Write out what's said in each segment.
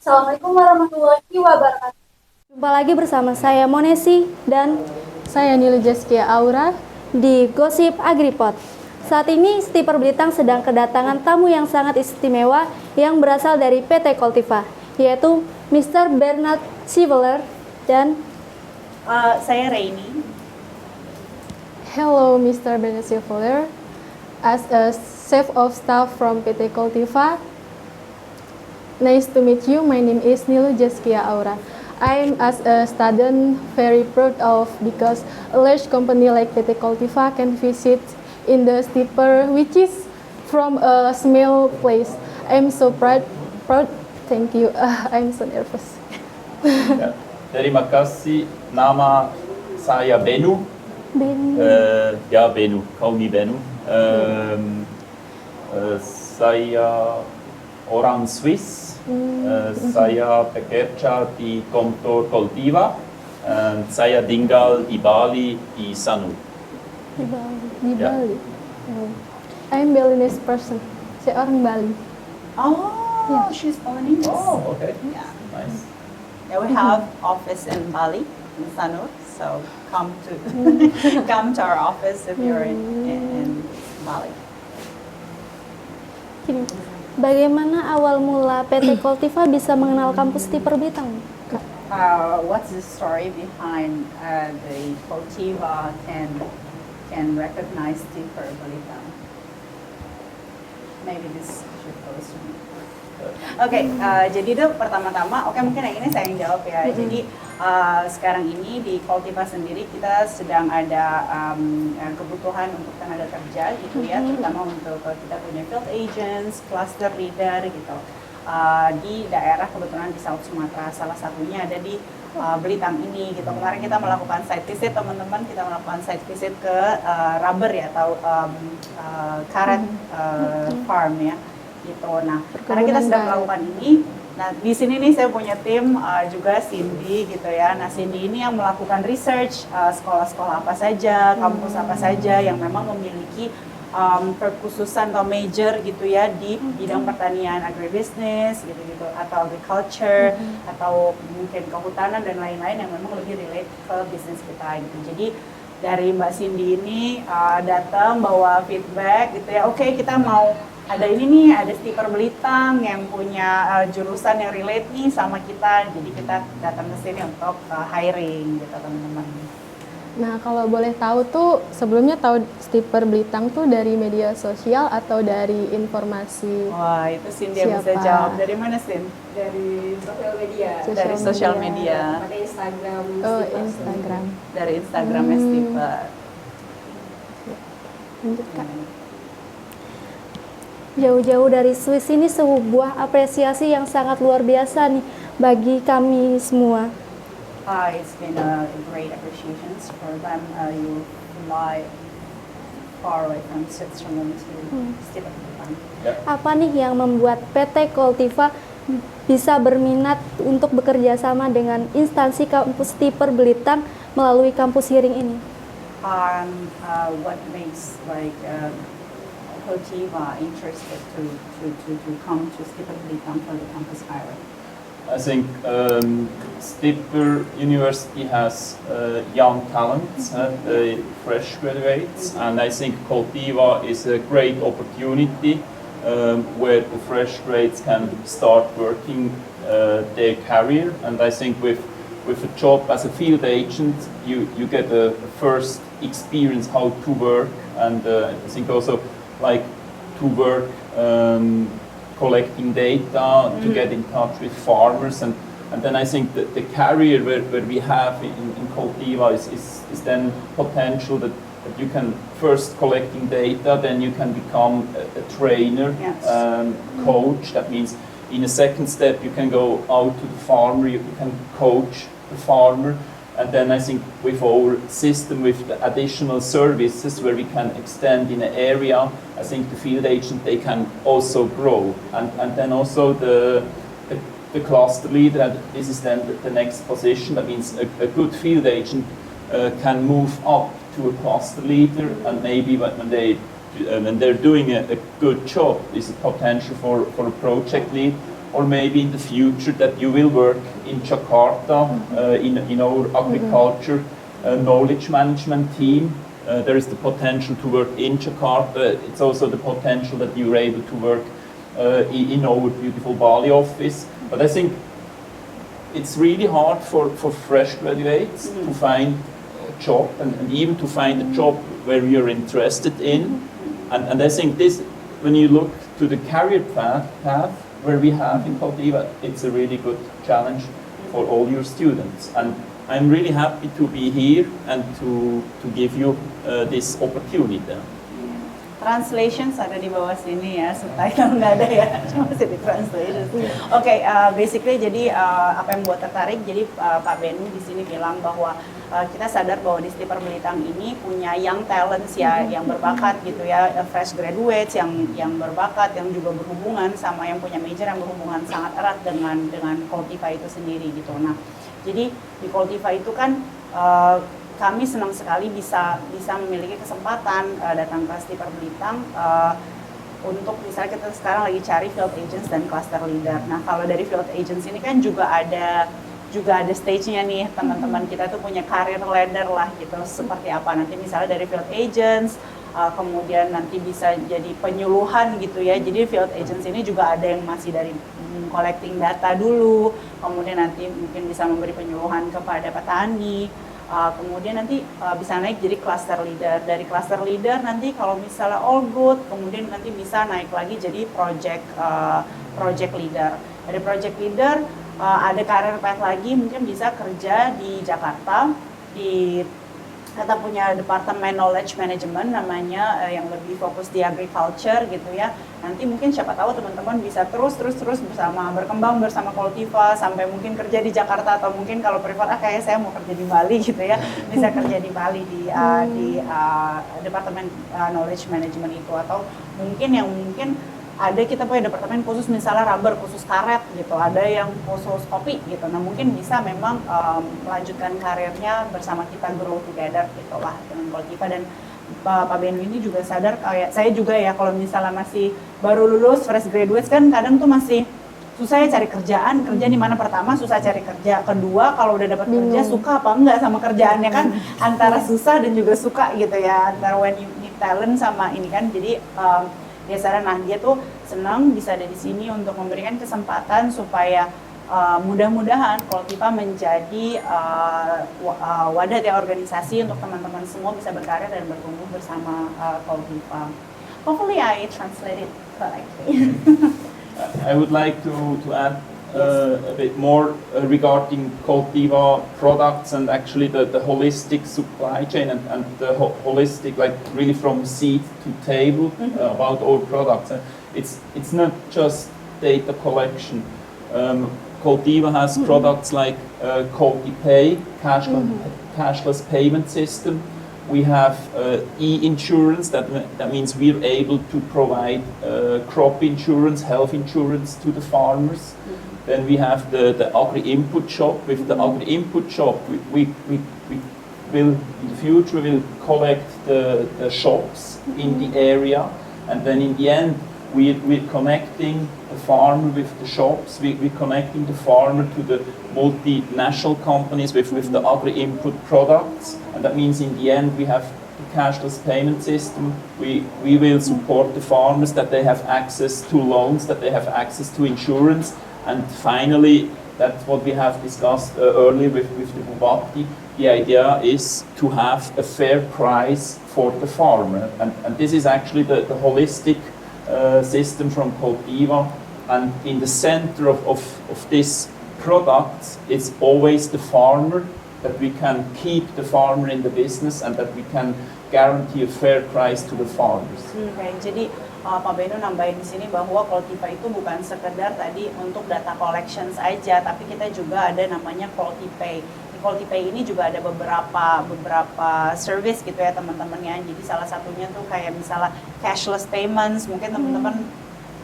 Assalamualaikum warahmatullahi wabarakatuh. Jumpa lagi bersama saya Monesi dan Saya Nilu Jaskia Aura di Gosip Agripod. Saat ini Stiper Belitang sedang kedatangan tamu yang sangat istimewa yang berasal dari PT Koltiva, yaitu Mr. Bernard Sieveler dan saya Raini. Hello, Mr. Benazir Fuller. As a Chief of Staff from PT Koltiva, nice to meet you. My name is Nilu Jaskia Aura. I'm as a student very proud of because a large company like PT Koltiva can visit in the Stiper, which is from a small place. I'm so proud. Thank you. I'm so nervous. Ya, terima kasih. Nama saya Benu. Ya Benu, call me Benu. Saya orang Swiss. Saya bekerja di kantor Koltiva. Saya tinggal di Bali, di Sanur. Di Bali. Ya. Oh. I'm Balinese person. Saya orang Bali. Oh, Yeah. she's Balinese. Oh, okay. Yeah. Nice. Yeah, we have office in Bali, in Sanur. So come to our office if you're in Bali. bagaimana awal mula PT Koltiva bisa mengenal kampus Stiper Belitang? What's the story behind the Koltiva can recognize Stiper Belitang? Maybe this should go to me. Oke, jadi itu pertama-tama, mungkin yang ini saya yang jawab ya. Jadi sekarang ini di Koltiva sendiri kita sedang ada kebutuhan untuk tenaga kerja gitu ya, terutama untuk kita punya field agents, cluster leader gitu. Di daerah kebetulan di South Sumatera, salah satunya ada di Belitang ini gitu. Kemarin kita melakukan site visit, teman-teman, kita melakukan site visit ke rubber ya, atau karet farm ya gitu. Nah, karena kita sedang melakukan ini, nah di sini nih saya punya tim juga Cindy gitu ya. Nah, Cindy ini yang melakukan research sekolah-sekolah apa saja, kampus apa saja yang memang memiliki perkhususan atau major gitu ya di bidang pertanian, agribisnis gitu-gitu, atau agriculture, atau mungkin kehutanan dan lain-lain yang memang lebih relate ke bisnis kita gitu. Jadi dari Mbak Cindy ini datang bawa feedback gitu ya. Oke, kita mau ada ini nih, ada Stiper Belitang yang punya jurusan yang relate nih sama kita. Jadi kita datang ke sini untuk hiring gitu teman-teman. Nah, kalau boleh tahu tuh sebelumnya tahu Stiper Belitang tuh dari media sosial atau dari informasi? Wah, itu Cindy yang bisa jawab. Dari mana, Sin? Dari sosial media. Dari sosial media. Pakai Instagram. Oh, Stiper. Instagram. Dari Instagramnya Stiper. Lanjut, Kak. Jauh-jauh dari Swiss ini sebuah apresiasi yang sangat luar biasa nih bagi kami semua. It's been a great appreciation for them. You fly far away from Switzerland to Stiper Belitang. Apa nih yang membuat PT Koltiva bisa berminat untuk bekerja sama dengan instansi kampus Stiper Belitang melalui kampus Hiring ini? What makes Koltiva interested to come to Stiper Belitang for the campus hiring? I think Stiper University has young talents, fresh graduates, and I think Koltiva is a great opportunity where the fresh graduates can start working their career. And I think with a job as a field agent, you get a first experience how to work, and I think also like to work collecting data to get in touch with farmers. And then I think that the carrier where we have in Coltiva is then potential that you can first collecting data, then you can become a trainer, Yes. coach. That means in a second step you can go out to the farmer, you can coach the farmer. And then I think with our system, with the additional services where we can extend in an area, I think the field agent, they can also grow. And then also the cluster leader, and this is then the next position. That means a good field agent can move up to a cluster leader, and maybe when they're doing a good job, there's a potential for a project lead, or maybe in the future that you will work in Jakarta in our agriculture knowledge management team. There is the potential to work in Jakarta. It's also the potential that you're able to work in our beautiful Bali office. But I think it's really hard for fresh graduates to find a job and even to find a job where you're interested in. And I think this, when you look to the career path where we have in Coltiva, it's a really good challenge for all your students. And I'm really happy to be here and to give you this opportunity. Translations ada di bawah sini ya, subtitle nggak ada ya, cuma masih di translation. Oke, basically jadi apa yang buat tertarik, jadi Pak Benu di sini bilang bahwa kita sadar bahwa di Stiper Belitang ini punya young talents ya, yang berbakat gitu ya, fresh graduates yang berbakat, yang juga berhubungan sama yang punya major yang berhubungan sangat erat dengan Coltiva itu sendiri gitu. Nah, jadi di Coltiva itu kan kami senang sekali bisa memiliki kesempatan datang ke Stiper Belitang untuk misalnya kita sekarang lagi cari field agents dan cluster leader. Nah, kalau dari field agents ini kan juga ada stage-nya nih, teman-teman kita tuh punya career ladder lah gitu, seperti apa nanti misalnya dari field agents, kemudian nanti bisa jadi penyuluhan gitu ya. Jadi field agents ini juga ada yang masih dari collecting data dulu, kemudian nanti mungkin bisa memberi penyuluhan kepada petani. Kemudian nanti bisa naik jadi cluster leader. Dari cluster leader nanti kalau misalnya all good, kemudian nanti bisa naik lagi jadi project leader. Dari project leader ada career path lagi, mungkin bisa kerja di Jakarta kita punya departemen knowledge management namanya yang lebih fokus di agriculture gitu ya. Nanti mungkin siapa tahu teman-teman bisa terus berkembang bersama Coltiva sampai mungkin kerja di Jakarta, atau mungkin kalau prefer kayak saya mau kerja di Bali gitu ya, bisa kerja di Bali di departemen knowledge management itu. Atau mungkin ada kita punya departemen khusus misalnya rubber, khusus karet gitu, ada yang khusus kopi gitu. Nah, mungkin bisa memang melanjutkan karirnya bersama kita, grow together gitu lah dengan Coltiva. Dan Pak Benu ini juga sadar, kayak saya juga ya, kalau misalnya masih baru lulus fresh graduates kan kadang tuh masih susah ya cari kerjaan di mana. Pertama susah cari kerja, kedua kalau udah dapat kerja suka apa enggak sama kerjaannya kan, antara susah dan juga suka gitu ya, antara when you need talent sama ini kan. Jadi dia sadar, nah dia tuh senang bisa ada di sini untuk memberikan kesempatan supaya mudah-mudahan Coltiva menjadi wadah ya, organisasi untuk teman-teman semua bisa berkarya dan bertumbuh bersama Coltiva. Hopefully I translated correctly. I would like to add a bit more regarding Coltiva products and actually the holistic supply chain and the holistic, like really from seed to table about our products. It's not just data collection. Coltiva has products like ColtiPay, cashless payment system. We have e-insurance, that means we're able to provide crop insurance, health insurance to the farmers. Then we have the agri-input shop. With the agri-input shop, we will, in the future, will collect the shops in the area, and then in the end, we're connecting the farmer with the shops, we're connecting the farmer to the multinational companies with the agri-input products, and that means in the end we have the cashless payment system. We will support the farmers that they have access to loans, that they have access to insurance, and finally, that's what we have discussed earlier with the Bubatti. The idea is to have a fair price for the farmer, and this is actually the holistic system from Coltiva and in the center of this product, it's always the farmer, that we can keep the farmer in the business and that we can guarantee a fair price to the farmers. Oke, jadi Pak Beno nambahin di sini bahwa Koltiva itu bukan sekedar tadi untuk data collections aja, tapi kita juga ada namanya Koltipay. Di Koltipay ini juga ada beberapa service gitu ya teman-teman ya. Jadi salah satunya tuh kayak misalnya cashless payments, mungkin teman-teman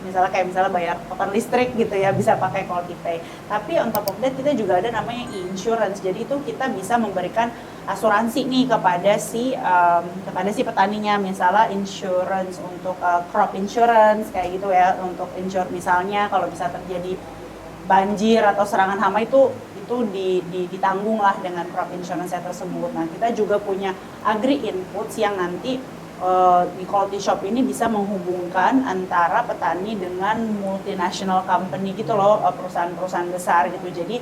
misalnya bayar token listrik gitu ya bisa pakai Koltipay. Tapi on top of that kita juga ada namanya insurance. Jadi itu kita bisa memberikan asuransi nih kepada si petaninya, misalnya insurance untuk crop insurance kayak gitu ya, untuk insure misalnya kalau bisa terjadi banjir atau serangan hama itu ditanggung lah dengan crop insurance tersebut. Nah kita juga punya agri inputs yang nanti di Quality Shop ini bisa menghubungkan antara petani dengan multinational company gitu loh, perusahaan-perusahaan besar gitu. Jadi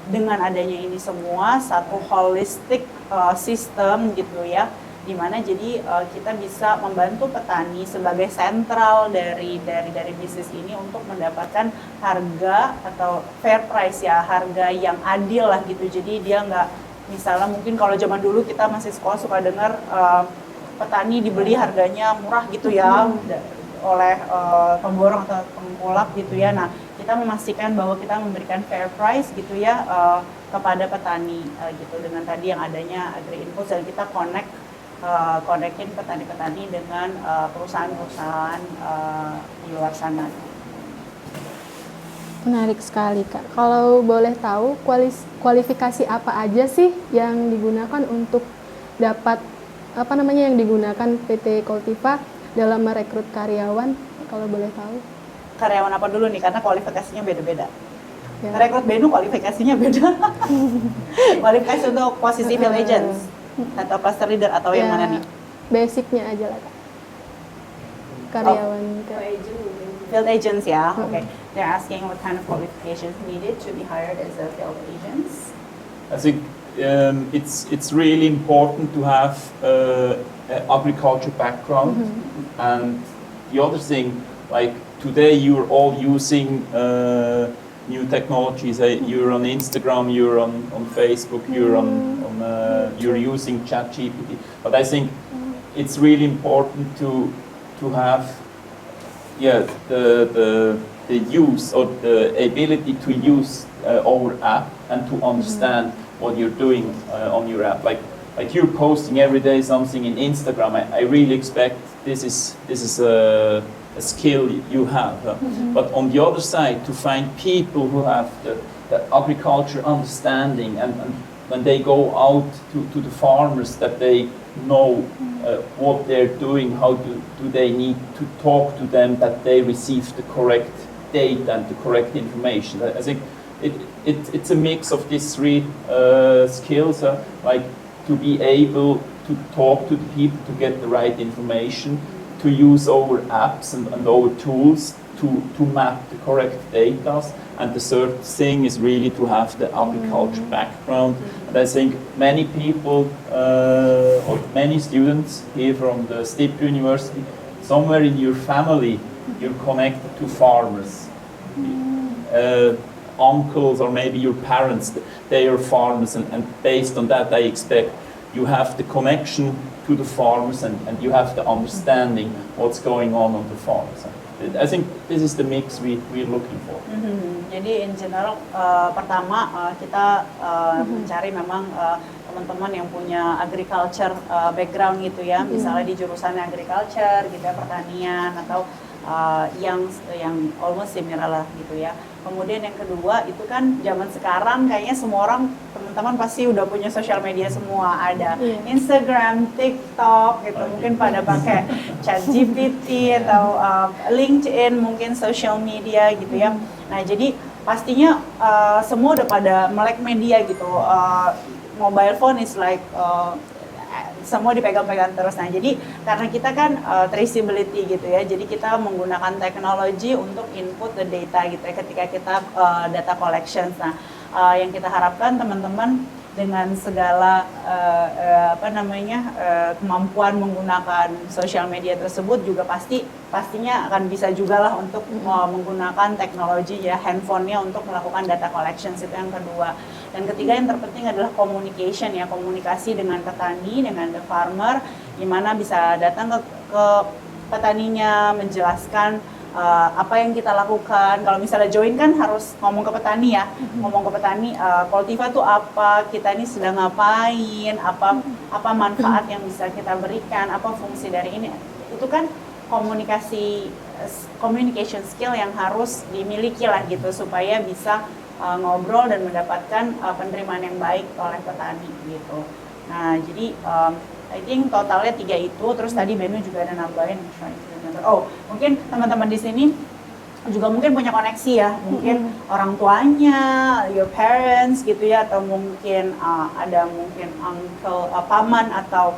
dengan adanya ini semua satu holistic system gitu ya, dimana jadi kita bisa membantu petani sebagai sentral dari bisnis ini untuk mendapatkan harga atau fair price ya, harga yang adil lah gitu. Jadi dia nggak, misalnya mungkin kalau zaman dulu kita masih sekolah suka dengar petani dibeli harganya murah gitu ya oleh pemborong atau pengkulak gitu ya. Nah kita memastikan bahwa kita memberikan fair price gitu ya kepada petani gitu dengan tadi yang adanya agri input, dan kita connectin petani-petani dengan perusahaan-perusahaan di luar sana. Menarik sekali Kak. Kalau boleh tahu kualifikasi apa aja sih yang digunakan untuk dapat yang digunakan PT Koltiva dalam merekrut karyawan, kalau boleh tahu? Karyawan apa dulu nih, karena kualifikasinya beda-beda. Ya. Rekrut Benu kualifikasinya beda. Kualifikasi untuk posisi field agents atau cluster leader atau yang mana nih? Basicnya aja lah Kak. Karyawan Field agents ya, okay. They're asking what kind of qualifications needed to be hired as a field agents. I think it's really important to have an agriculture background, and the other thing, like today you're all using new technologies. You're on Instagram, you're on Facebook, you're using ChatGPT. But I think it's really important to have the use or the ability to use our app and to understand what you're doing on your app. Like you're posting every day something in Instagram. I really expect this is a skill you have. But on the other side, to find people who have the agriculture understanding, and when they go out to the farmers, that they know what they're doing, how do they need to talk to them, that they receive the correct data and the correct information. I think it's a mix of these three skills, like to be able to talk to the people to get the right information, to use our apps and our tools to map the correct data, and the third thing is really to have the agriculture background. And I think many people or many students here from the STIP University, somewhere in your family, you're connected to farmers. Uncles or maybe your parents, they are farmers, and based on that I expect you have the connection to the farmers and you have the understanding what's going on the farms. I think this is the mix we're looking for. Jadi in general pertama kita mencari memang teman-teman yang punya agriculture background gitu ya, misalnya di jurusan agriculture gitu ya, pertanian atau yang almost similar lah gitu ya. Kemudian yang kedua itu kan zaman sekarang kayaknya semua orang, teman-teman pasti udah punya sosial media semua, ada Instagram, TikTok gitu, mungkin pada pakai ChatGPT atau LinkedIn, mungkin social media gitu ya. Nah jadi pastinya semua udah pada melek media gitu. Mobile phone is like semua dipegang-pegang terus. Nah, jadi karena kita kan traceability gitu ya, jadi kita menggunakan teknologi untuk input the data gitu ya ketika kita data collections. Nah, yang kita harapkan teman-teman dengan segala kemampuan menggunakan sosial media tersebut juga pastinya akan bisa juga lah untuk menggunakan teknologi ya handphonenya untuk melakukan data collections, itu yang kedua. Dan ketiga yang terpenting adalah communication ya, komunikasi dengan petani, dengan the farmer, gimana bisa datang ke petaninya menjelaskan apa yang kita lakukan. Kalau misalnya join kan harus ngomong ke petani ya, ngomong ke petani Koltiva tuh apa, kita ini sedang ngapain, apa manfaat yang bisa kita berikan, apa fungsi dari ini. Itu kan communication skill yang harus dimiliki lah gitu supaya bisa ngobrol dan mendapatkan penerimaan yang baik oleh petani gitu. Nah jadi I think totalnya 3 itu, terus tadi Benu juga ada nambahin. Oh, mungkin teman-teman di sini juga mungkin punya koneksi ya, mungkin orang tuanya, your parents gitu ya, atau mungkin ada mungkin uncle, paman atau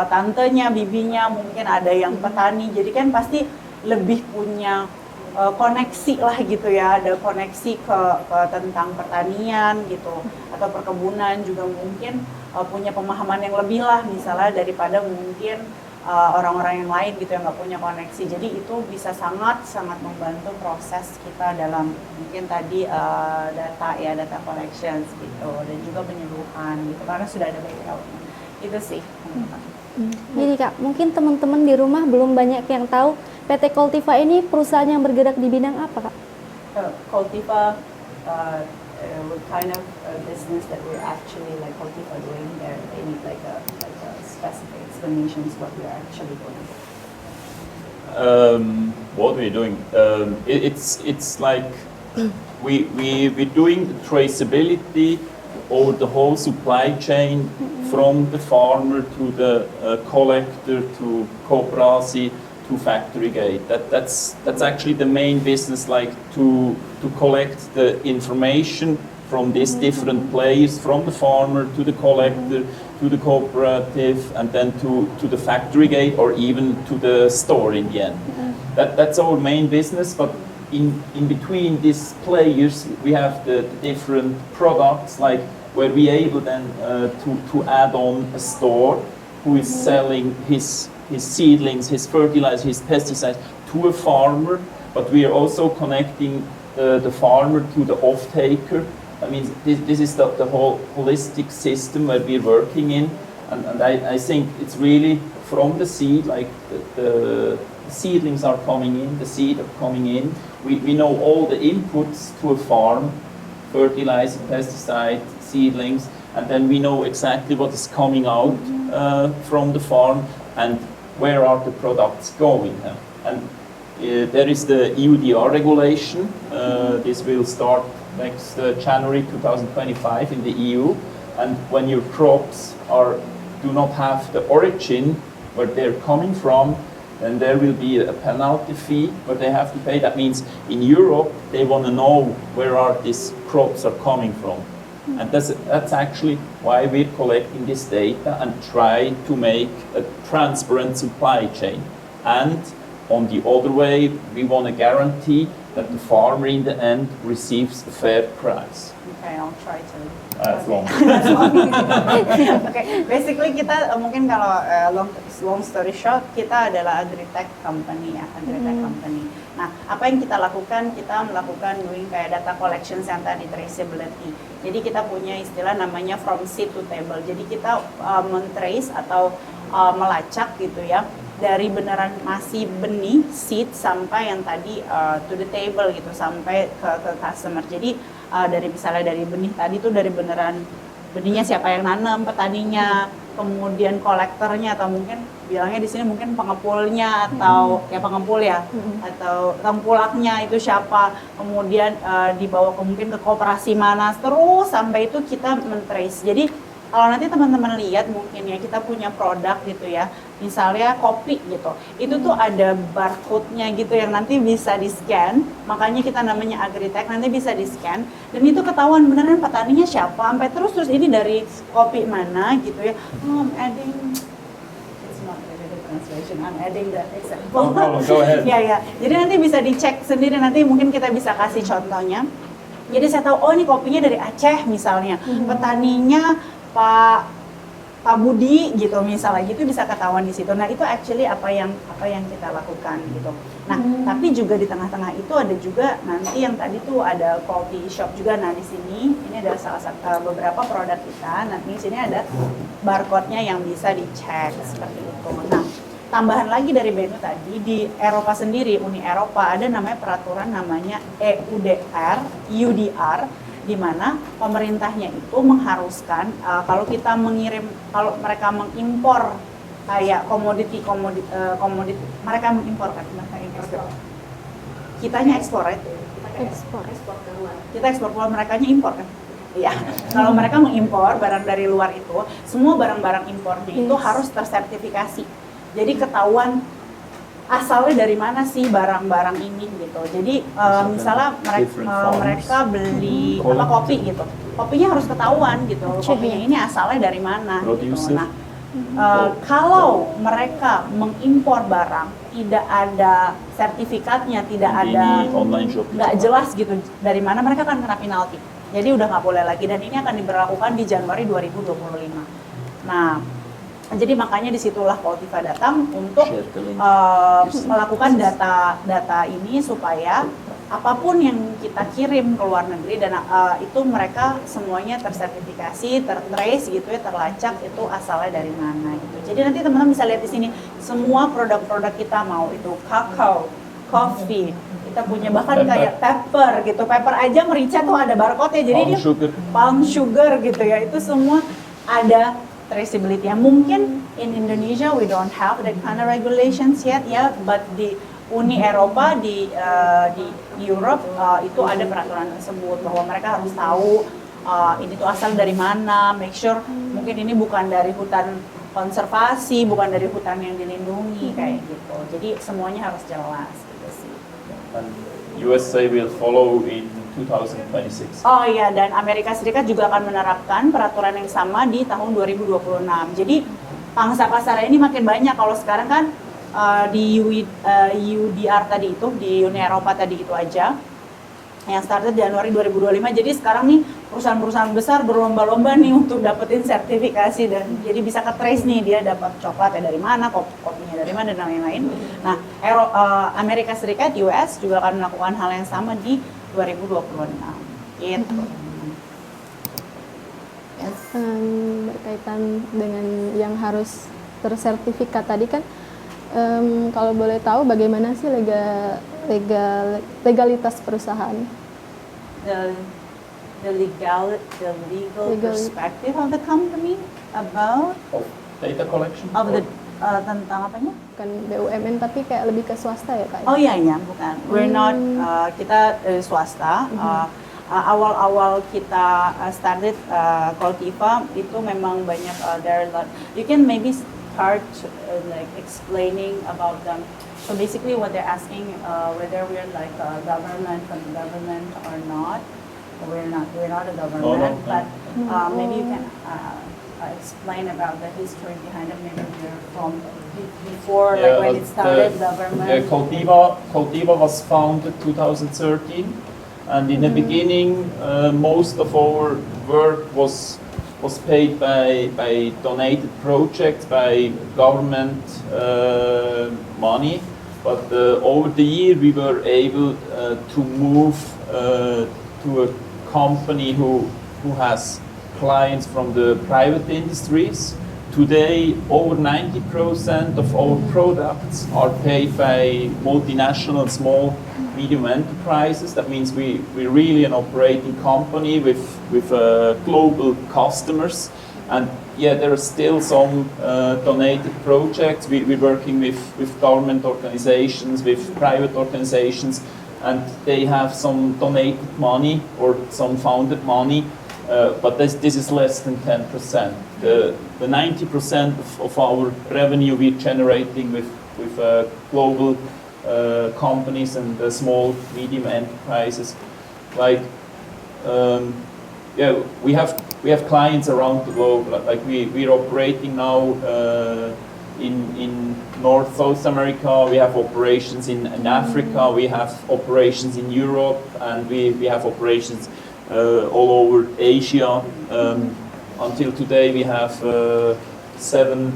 tantenya, bibinya, mungkin ada yang petani, jadi kan pasti lebih punya koneksi lah gitu ya, ada koneksi ke tentang pertanian gitu, atau perkebunan juga mungkin punya pemahaman yang lebih lah misalnya daripada mungkin orang-orang yang lain gitu yang nggak punya koneksi. Jadi itu bisa sangat membantu proses kita dalam mungkin tadi data collections gitu, dan juga penyuluhan gitu karena sudah ada background. Itu sih. Jadi Kak, mungkin teman-teman di rumah belum banyak yang tahu PT Koltiva ini perusahaan yang bergerak di bidang apa Kak? Koltiva what kind of business that we're actually like Koltiva doing there? They need like a specific explanations what we're actually doing. What we're doing, it's like we're doing the traceability over the whole supply chain from the farmer to the collector to Koperasi to factory gate. That's actually the main business, like to collect the information from these different players, from the farmer to the collector to the cooperative, and then to the factory gate or even to the store in the end. That's our main business, but in between these players we have the different products, like where we able then to add on a store who is selling his seedlings, his fertilizer, his pesticides to a farmer, but we are also connecting the farmer to the off-taker. I mean, this is the whole holistic system that we're working in, and I think it's really from the seed, like the seedlings are coming in, the seed are coming in. We know all the inputs to a farm, fertilizer, pesticide, seedlings, and then we know exactly what is coming out from the farm and where are the products going. And there is the EUDR regulation. This will start next January 2025 in the EU. And when your crops do not have the origin where they're coming from, then there will be a penalty fee where they have to pay. That means in Europe they want to know where are these crops are coming from. And that's actually why we're collecting this data and try to make a transparent supply chain. And on the other way, we want to guarantee that the farmer in the end receives a fair price. Okay, I'll try to. That's long. Okay, basically kita mungkin kalau long story short, kita adalah agritech company ya, agritech company. Nah, apa yang kita lakukan? Kita melakukan doing kayak data collections yang tadi, traceability. Jadi kita punya istilah namanya from seed to table. Jadi kita men-trace atau melacak gitu ya, dari beneran masih benih seed sampai yang tadi to the table gitu, sampai ke customer. Jadi dari misalnya dari benih tadi tuh dari beneran benihnya siapa yang nanam, petaninya, kemudian kolektornya, atau mungkin bilangnya di sini mungkin pengepulnya atau ya pengepul ya, atau tengkulaknya itu siapa, kemudian dibawa mungkin ke koperasi mana, terus sampai itu kita men-trace. Jadi kalau nanti teman-teman lihat mungkin ya kita punya produk gitu ya, misalnya kopi gitu, itu tuh ada barcode-nya gitu yang nanti bisa di-scan, makanya kita namanya agritech, nanti bisa di-scan dan itu ketahuan beneran petaninya siapa, sampai terus ini dari kopi mana gitu ya. I'm adding, it's not really the translation, I'm adding the example. No problem, go ahead. Ya, jadi nanti bisa dicek sendiri, nanti mungkin kita bisa kasih contohnya. Jadi saya tahu, oh ini kopinya dari Aceh misalnya, petaninya Pak Budi gitu misalnya gitu bisa ketahuan di situ. Nah itu actually apa yang kita lakukan gitu. Nah tapi juga di tengah-tengah itu ada juga nanti yang tadi tuh ada coffee shop juga. Nah di sini ini ada salah satu beberapa produk kita. Nah di sini ada barcode-nya yang bisa dicek seperti itu. Nah tambahan lagi dari Beno tadi di Eropa sendiri, Uni Eropa ada namanya peraturan namanya UDR di mana pemerintahnya itu mengharuskan kalau mereka mengimpor kayak komoditi mereka mengimpor kan kitanya ekspor ya kita ekspor keluar mereka impor kan iya kalau mereka mengimpor barang dari luar itu semua barang-barang impornya itu harus tersertifikasi jadi ketahuan asalnya dari mana sih barang-barang ini gitu. Jadi misalnya mereka beli kopi gitu, kopinya harus ketahuan gitu. Kopinya ini asalnya dari mana? Gitu. Nah, kalau mereka mengimpor barang tidak ada sertifikatnya, tidak ada nggak jelas gitu dari mana mereka akan kena penalti. Jadi udah nggak boleh lagi dan ini akan diberlakukan di Januari 2025. Nah. Jadi makanya disitulah Koltiva datang untuk melakukan data ini supaya apapun yang kita kirim ke luar negeri dan itu mereka semuanya tersertifikasi, tertrace gitu ya, terlacak itu asalnya dari mana gitu. Jadi nanti teman-teman bisa lihat di sini semua produk-produk kita mau itu kakao, coffee, kita punya bahkan kayak pepper gitu. Pepper aja merica tuh ada barcode-nya. Jadi ini palm sugar gitu ya. Itu semua ada traceability. Mungkin in Indonesia we don't have that kind of regulations yet ya, but di Uni Eropa di Europe itu ada peraturan tersebut bahwa mereka harus tahu ini tuh asal dari mana, make sure mungkin ini bukan dari hutan konservasi, bukan dari hutan yang dilindungi kayak gitu. Jadi semuanya harus jelas gitu sih. And USA will follow in 2026. Oh iya, dan Amerika Serikat juga akan menerapkan peraturan yang sama di tahun 2026. Jadi pangsa pasarnya ini makin banyak. Kalau sekarang kan di UDR tadi itu, di Uni Eropa tadi itu aja, yang started Januari 2025. Jadi sekarang nih perusahaan-perusahaan besar berlomba-lomba nih untuk dapetin sertifikasi dan jadi bisa ke-trace nih dia dapat coklatnya dari mana, kopinya dari mana dan lain-lain. Nah, Amerika Serikat US juga akan melakukan hal yang sama di 2026 gitu. Berkaitan dengan yang harus tersertifikat tadi kan, kalau boleh tahu bagaimana sih legalitas perusahaan? The legal perspective of the company about data collection of the tentang apanya? Bukan BUMN tapi kayak lebih ke swasta ya Kak? Oh iya, bukan. We're not, kita swasta. Awal-awal kita started Koltiva itu memang banyak there are a lot. You can maybe start like explaining about them. So basically what they're asking whether we're like a government from the government or not. We're not a government, but maybe you can explain about the history behind it. Maybe we're from before, like when it started, government. Koltiva was founded 2013, and in the beginning, most of our work was paid by donated projects, by government money. But over the year, we were able to move to a company who has clients from the private industries. Today, over 90% of our products are paid by multinational small, medium enterprises. That means we're really an operating company with global customers. And yeah, there are still some donated projects. We're working with government organizations, with private organizations, and they have some donated money or some founded money, but this is less than 10%. The 90% of our revenue we're generating with global companies and small, medium enterprises. Like, we have clients around the globe. Like we're operating now in North South America. We have operations in Africa. We have operations in Europe, and we have operations all over Asia. until today we have 7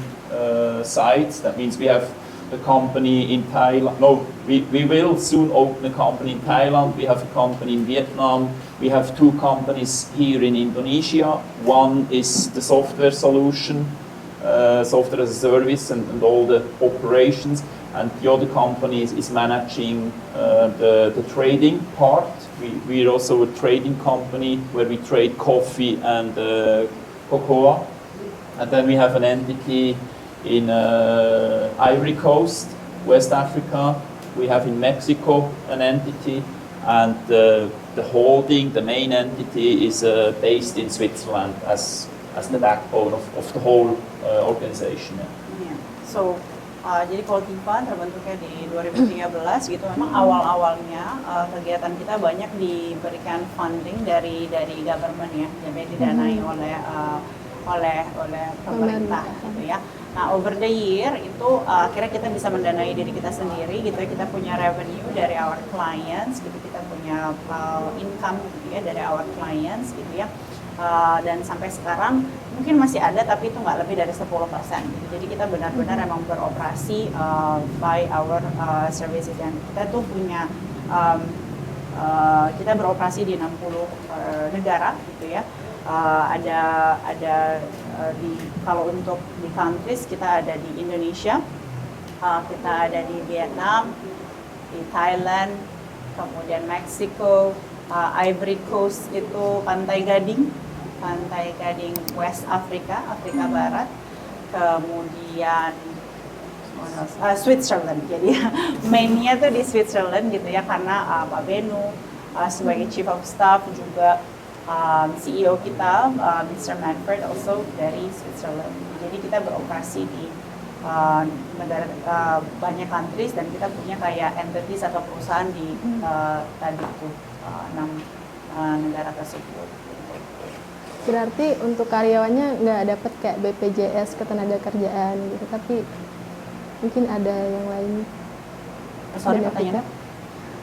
sites. That means we have a company in Thailand. No, we will soon open a company in Thailand. We have a company in Vietnam. We have 2 companies here in Indonesia. One is the software solution, software as a service and all the operations. And the other company is managing the trading part. We're also a trading company where we trade coffee and cocoa. And then we have an entity in Ivory Coast, West Africa. We have in Mexico an entity, and the holding, the main entity, is based in Switzerland as the backbone of the whole organization. Yeah. So, jadi Koltiva terbentuknya di 2013 gitu. Memang awal-awalnya kegiatan kita banyak diberikan funding dari government ya, jadi didanai oleh pemerintah gitu ya. Nah, over the year itu akhirnya kita bisa mendanai diri kita sendiri gitu ya. Kita punya revenue dari our clients gitu, kita punya income gitu ya dari our clients gitu ya. Dan sampai sekarang mungkin masih ada, tapi itu nggak lebih dari 10% gitu. Jadi kita benar-benar emang beroperasi by our services, dan kita tuh punya kita beroperasi di 60 negara gitu ya. Ada kalau untuk di countries kita ada di Indonesia, kita ada di Vietnam, di Thailand, kemudian Meksiko, Ivory Coast itu Pantai Gading West Africa, Afrika Barat, kemudian Switzerland. Jadi mainnya tuh di Switzerland gitu ya, karena Pak Benu sebagai Chief of Staff, juga CEO kita Mr. Manfred also dari Switzerland. Jadi kita beroperasi di negara banyak countries, dan kita punya kayak entities atau perusahaan di tadi itu 6 negara tersebut. Berarti untuk karyawannya nggak dapat kayak BPJS ketenagakerjaan gitu, tapi mungkin ada yang lain. Sorry, pertanyaannya?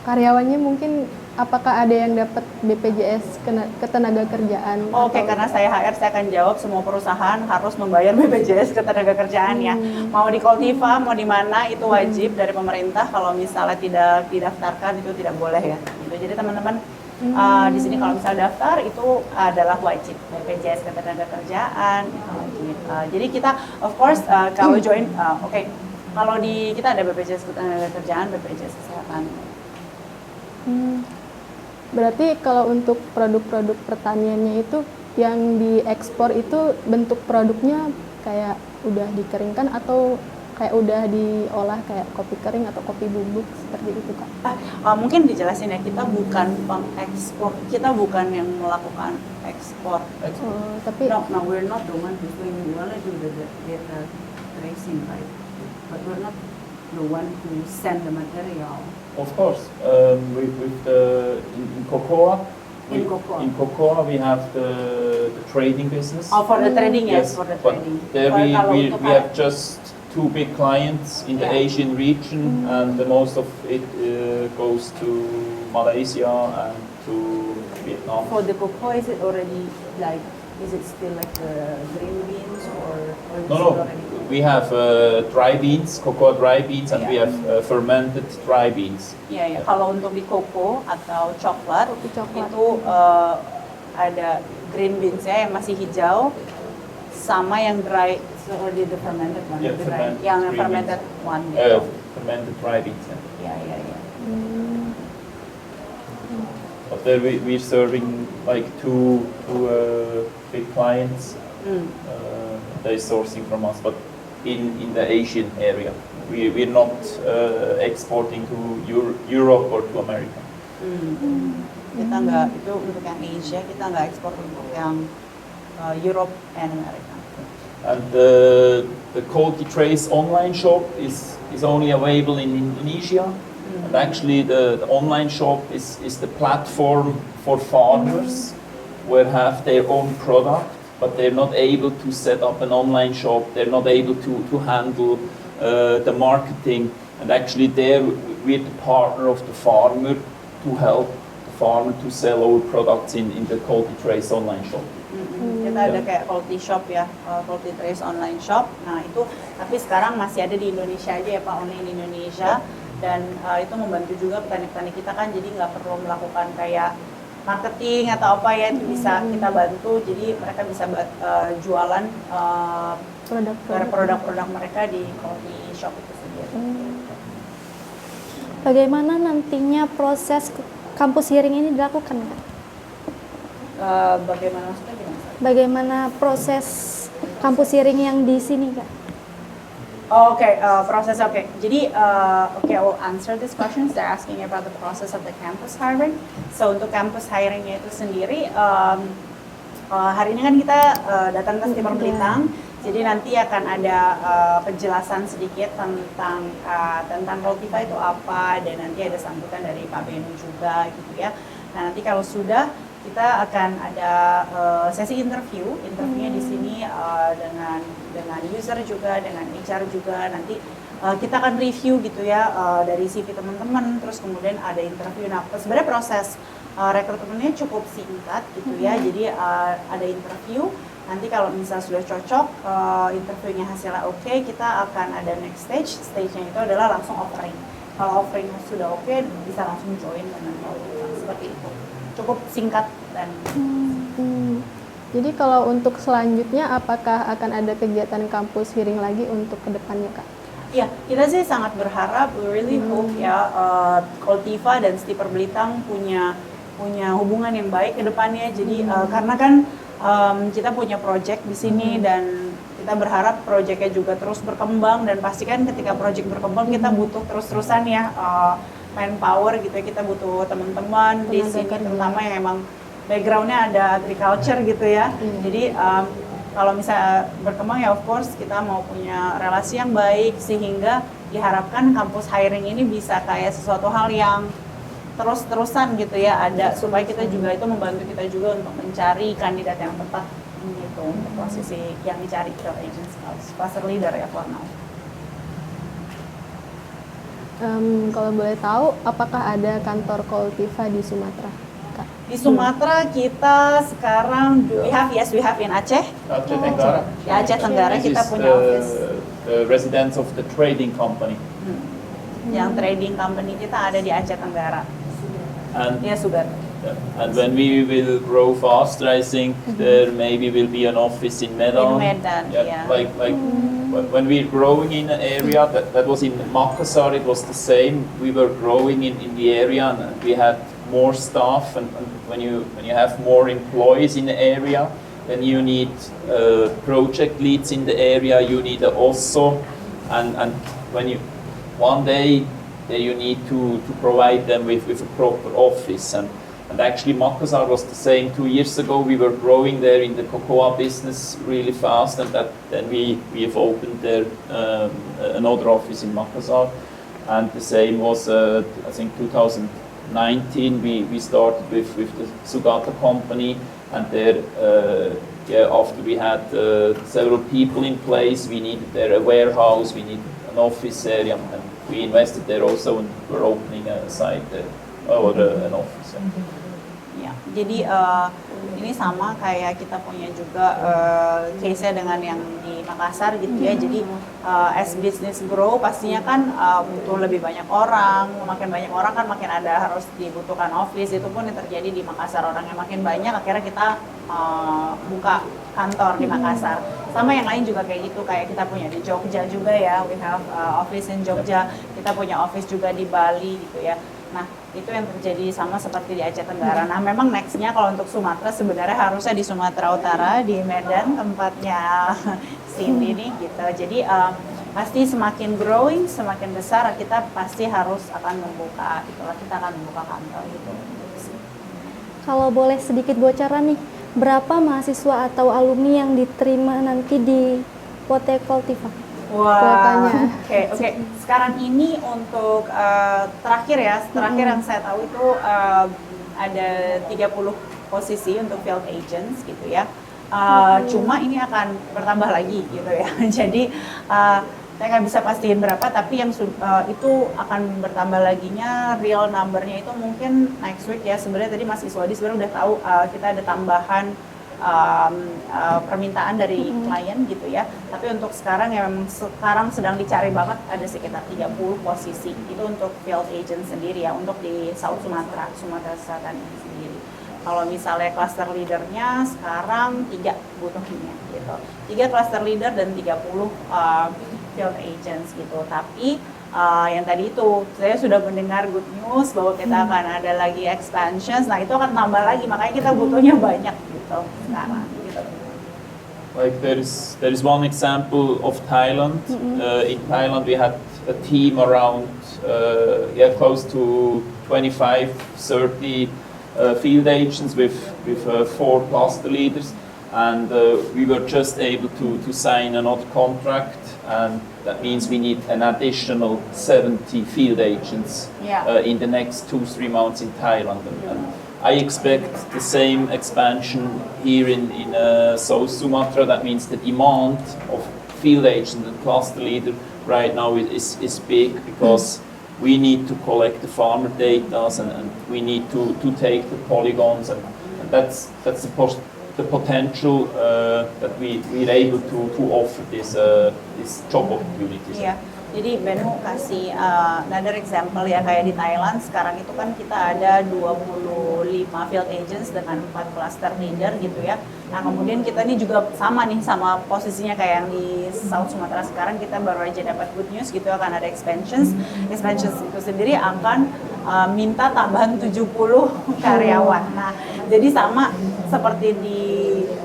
Karyawannya mungkin apakah ada yang dapat BPJS ketenagakerjaan? Oke, karena saya HR, saya akan jawab semua perusahaan harus membayar BPJS ketenagakerjaan ya. Mau di Koltiva, mau di mana, itu wajib dari pemerintah. Kalau misalnya tidak didaftarkan, itu tidak boleh ya. Gitu. Jadi teman-teman di sini kalau misalnya daftar itu adalah wajib BPJS ketenagakerjaan. Gitu. Jadi kita, of course, kalau join, kalau di kita ada BPJS ketenagakerjaan, BPJS kesehatan. Berarti kalau untuk produk-produk pertaniannya itu yang diekspor itu bentuk produknya kayak udah dikeringkan atau kayak udah diolah kayak kopi kering atau kopi bubuk seperti itu Kak? Mungkin dijelasin ya, kita bukan pengekspor, kita bukan yang melakukan ekspor. Tapi No, we're not the one who's doing. We only do the data tracing, right? But we're not the one who send the material. Of course, with the in cocoa. In cocoa. In cocoa, we have the trading business. Oh, for the trading, yes, for the but trading. there Kalau we untuk have just 2 big clients in the Yeah. Asian region, and the most of it goes to Malaysia and to Vietnam. for the cocoa, is it already like? Is it still like the green beans or is it No, already? we have dry beans, cocoa dry beans, and we Yeah. have fermented dry beans. Ya, ya. Kalau untuk di koko atau coklat, Kopi coklat. itu ada green beans ya yang masih hijau, sama yang dry, so already the fermented one, Yeah, the dry, fermented yang green fermented one gitu. Fermented dry beans. Ya, ya, ya. But there we're serving like two big clients. They're sourcing from us, but in the Asian area. We're not exporting to Europe or to America. Kita nggak, itu untuk yang Asia, kita nggak ekspor untuk yang Europe and America. And the Cold Trace online shop is only available in Indonesia. And actually the online shop is the platform for farmers where have their own product, but they're not able to set up an online shop. They're not able to handle the marketing. And actually there we're the partner of the farmer to help the farmer to sell our products in the Cold Trace online shop. kita ada kayak quality shop ya, quality trace online shop. Nah itu, tapi sekarang masih ada di Indonesia aja ya Pak, only in Indonesia. Dan itu membantu juga petani-petani kita kan, jadi nggak perlu melakukan kayak marketing atau apa ya, itu bisa kita bantu. Jadi mereka bisa jualan produk-produk mereka di quality shop itu sendiri. Bagaimana nantinya proses kampus hearing ini dilakukan, Kak? Bagaimana maksudnya gimana? Bagaimana proses kampus hearing yang di sini, Kak? Process. Jadi, I will answer this question. They're asking about the process of the campus hiring. So untuk campus hiringnya itu sendiri, hari ini kan kita datang ke Timur Belitang. Jadi nanti akan ada penjelasan sedikit tentang Koltiva itu apa, dan nanti ada sambutan dari Pak Benu juga gitu ya. Nah nanti kalau sudah, kita akan ada sesi interviewnya di sini dengan user juga, dengan HR juga. Nanti kita akan review gitu ya dari CV teman-teman, terus kemudian ada interview. Nah sebenarnya proses rekrutmennya cukup singkat gitu ya. Jadi ada interview. Nanti kalau misalnya sudah cocok, interviewnya hasilnya oke, kita akan ada next stage. Stage-nya itu adalah langsung offering. Kalau offeringnya sudah oke, bisa langsung join dengan Koltiva, seperti itu. Cukup singkat dan Jadi kalau untuk selanjutnya, apakah akan ada kegiatan kampus hearing lagi untuk kedepannya, Kak? ya, kita sih sangat berharap, we really hope ya, Koltiva dan Stiper Belitang punya hubungan yang baik ke depannya. Jadi karena kan kita punya project di sini dan kita berharap projectnya juga terus berkembang, dan pastikan ketika project berkembang kita butuh terus-terusan ya manpower gitu ya, kita butuh teman-teman di sini terutama yang emang backgroundnya ada agriculture gitu ya. Jadi kalau misalnya berkembang ya of course kita mau punya relasi yang baik, sehingga diharapkan kampus hiring ini bisa kayak sesuatu hal yang terus-terusan gitu ya ada, supaya kita juga itu membantu kita juga untuk mencari kandidat yang tepat gitu untuk posisi yang dicari field agents cluster leader ya for now. Kalau boleh tahu, apakah ada kantor Koltiva di Sumatera, Kak? Di Sumatera kita sekarang we have in Aceh. Aceh Tenggara. Di Aceh Tenggara This kita is punya office. the residence of the trading company. Yang trading company kita ada di Aceh Tenggara. And Ya Sugar. and when we will grow faster, I think there maybe will be an office in Medan. In Medan, yeah. Like when we're growing in an area that was in Makassar, it was the same. We were growing in the area, and we had more staff. And when you have more employees in the area, then you need project leads in the area. You need also, and when you one day you need to provide them with a proper office. And actually Makassar was the same 2 years ago. We were growing there in the cocoa business really fast, and then we have opened there another office in Makassar. And the same was I think 2019 we started with the Sugata company, and there after we had several people in place, we needed there a warehouse, we needed an office area, and we invested there also, and we're opening a site there, or an office. Ya, jadi ini sama kayak kita punya juga case-nya dengan yang di Makassar gitu ya. Jadi as business grow pastinya kan butuh lebih banyak orang. Makin banyak orang kan makin ada harus dibutuhkan office. Itu pun yang terjadi di Makassar, orangnya makin banyak, akhirnya kita buka kantor di Makassar. Sama yang lain juga kayak gitu, kayak kita punya di Jogja juga ya, we have office in Jogja. Kita punya office juga di Bali gitu ya. Nah, itu yang terjadi sama seperti di Aceh Tenggara. Nah, memang next-nya kalau untuk Sumatera sebenarnya harusnya di Sumatera Utara, di Medan, tempatnya Cindy nih gitu. Jadi pasti semakin growing, semakin besar, kita pasti harus akan membuka, itulah kita akan membuka kantor gitu. Kalau boleh sedikit bocoran nih, berapa mahasiswa atau alumni yang diterima nanti di PT Koltiva? Wah, oke. Sekarang ini untuk terakhir yang saya tahu itu ada 30 posisi untuk field agents gitu ya. Cuma ini akan bertambah lagi gitu ya. Jadi saya nggak bisa pastiin berapa, tapi yang itu akan bertambah laginya, real numbernya itu mungkin next week ya. Sebenarnya tadi Mas Iswadi sebenarnya udah tahu kita ada tambahan permintaan dari klien gitu ya. Tapi untuk sekarang yang memang sekarang sedang dicari banget ada sekitar 30 posisi itu untuk field agent sendiri ya, untuk di South Sumatera Selatan ini sendiri. Kalau misalnya cluster leadernya sekarang 3 butuhnya gitu. 3 cluster leader dan 30 field agents gitu. Tapi yang tadi itu saya sudah mendengar good news bahwa kita akan ada lagi expansions. Nah, itu akan tambah lagi, makanya kita butuhnya banyak gitu sekarang gitu. Like there is one example of Thailand. In Thailand we had a team around close to 25, 30 field agents with 4 cluster leaders, and we were just able to sign another contract, and that means we need an additional 70 field agents in the next 2-3 months in Thailand. And I expect the same expansion here in South Sumatra. That means the demand of field agent and cluster leader right now is big, because we need to collect the farmer data, and we need to take the polygons, and that's the potential that we're able to offer this job opportunities. Iya, jadi Benhu kasih another example ya, kayak di Thailand sekarang itu kan kita ada 25 field agents dengan 4 cluster leader gitu ya. Nah, kemudian kita ini juga sama nih sama posisinya kayak yang di South Sumatera sekarang, kita baru aja dapat good news gitu, akan ada expansions. Expansions itu sendiri akan minta tambahan 70 karyawan. Nah, jadi sama seperti di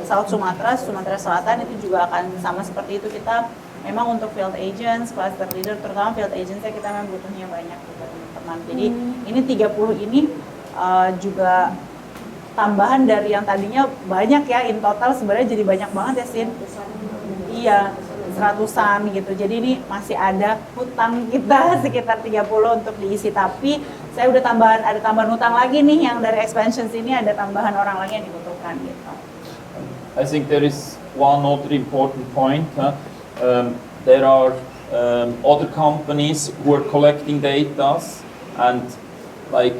South Sumatera Selatan itu juga akan sama seperti itu. Kita memang untuk field agents, cluster leader, terutama field agents ya, kita memang butuhnya banyak gitu teman-teman. Jadi ini 30 ini juga tambahan dari yang tadinya banyak ya, in total sebenarnya jadi banyak banget ya Sin. Iya, 100-an gitu. Jadi ini masih ada hutang kita sekitar 30 untuk diisi, tapi saya udah ada tambahan hutang lagi nih yang dari expansions ini, ada tambahan orang lagi yang dibutuhkan gitu. I think there is one other important point. There are other companies who are collecting data, and like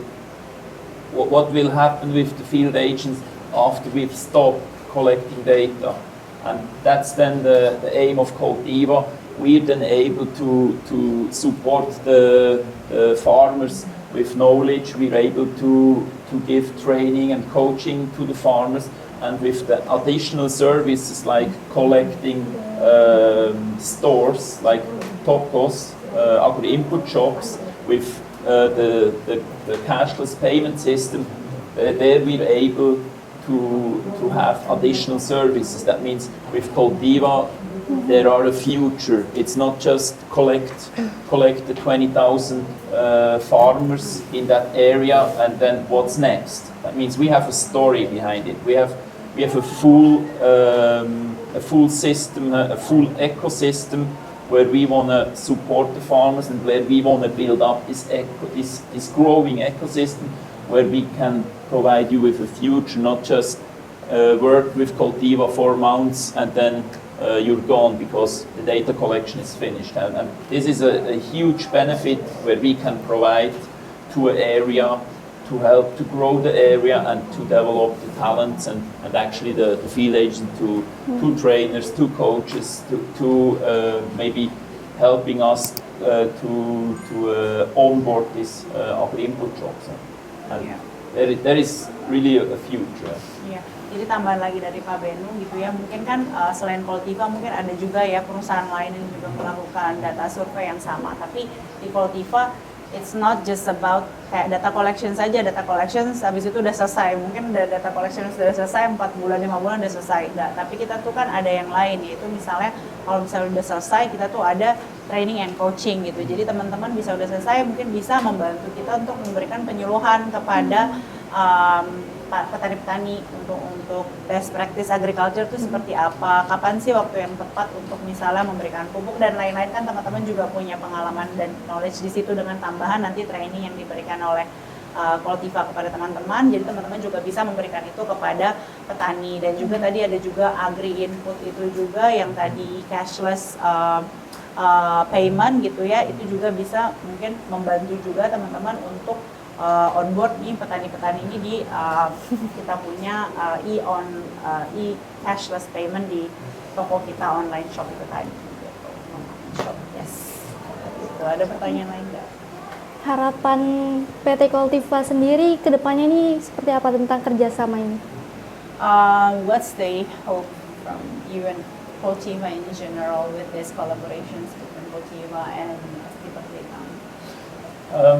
what will happen with the field agents after we've stopped collecting data, and that's then the aim of Coltiva. We're then able to support the farmers with knowledge. We're able to give training and coaching to the farmers, and with the additional services like collecting stores like Tokos, agri-input shops, with the cashless payment system, there we're able to have additional services. That means with Coltiva there are a future. It's not just collect the 20,000 farmers in that area and then what's next. That means we have a story behind it. We have a full system, a full ecosystem where we want to support the farmers and where we want to build up this growing ecosystem where we can provide you with a future, not just work with Coltiva 4 months and then you're gone because the data collection is finished. And this is a huge benefit where we can provide to an area to help to grow the area and to develop the talents and actually the field agents to trainers, to coaches, to maybe helping us to onboard these agri-input jobs. And there is really a future. Yeah. Jadi tambahan lagi dari Pak Benu gitu ya, mungkin kan selain Coltiva mungkin ada juga ya perusahaan lain yang juga melakukan data survei yang sama, tapi di Coltiva it's not just about kayak data collection saja, data collection habis itu udah selesai, mungkin data collection sudah selesai 4 bulan, 5 bulan udah selesai, nah, tapi kita tuh kan ada yang lain, yaitu misalnya kalau misalnya udah selesai kita tuh ada training and coaching gitu, jadi teman-teman bisa udah selesai mungkin bisa membantu kita untuk memberikan penyuluhan kepada petani-petani untuk best practice agriculture itu seperti apa, kapan sih waktu yang tepat untuk misalnya memberikan pupuk dan lain-lain, kan teman-teman juga punya pengalaman dan knowledge di situ dengan tambahan nanti training yang diberikan oleh Coltiva kepada teman-teman, jadi teman-teman juga bisa memberikan itu kepada petani. Dan juga tadi ada juga agri input itu juga yang tadi cashless payment gitu ya, itu juga bisa mungkin membantu juga teman-teman untuk on board nih petani-petani ini di kita punya cashless payment di toko kita online shop itu tadi. Gitu. Online shop, yes. Gitu. Ada pertanyaan lain nggak? Harapan PT Koltiva sendiri ke depannya ini seperti apa tentang kerjasama ini? What's the hope from you and Koltiva in general with these collaborations between Koltiva and Stipa Blitam?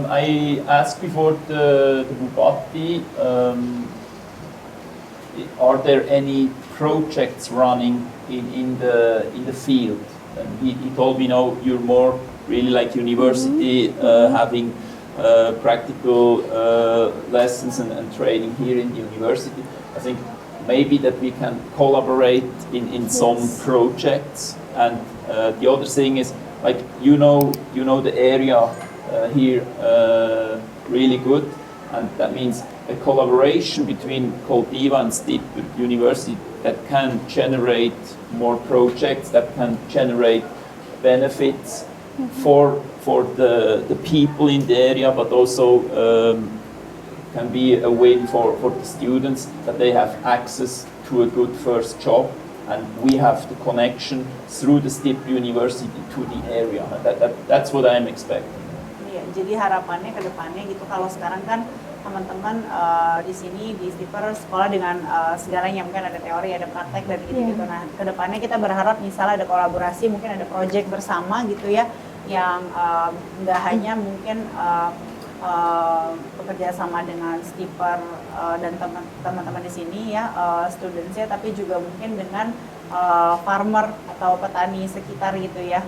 I asked before the Bugatti, are there any projects running in the field? And he told me, no, you're more really like university, having practical lessons and training here in the university. I think maybe that we can collaborate in some projects. And the other thing is, like, you know the area here really good, and that means a collaboration between Koltiva and Stipa University that can generate more projects, that can generate benefits for the people in the area, but also can be a win for the students, that they have access to a good first job, and we have the connection through the Stipa University to the area. That's what I'm expecting. Iya, jadi harapannya ke depannya gitu, kalau sekarang kan teman-teman di sini di Stipa sekolah dengan segalanya, mungkin ada teori, ada praktek dan gitu-gitu. Nah, ke depannya kita berharap misalnya ada kolaborasi, mungkin ada project bersama gitu ya, yang nggak hanya mungkin bekerja sama dengan Stipa dan teman-teman di sini ya, studentsnya, tapi juga mungkin dengan farmer atau petani sekitar gitu ya.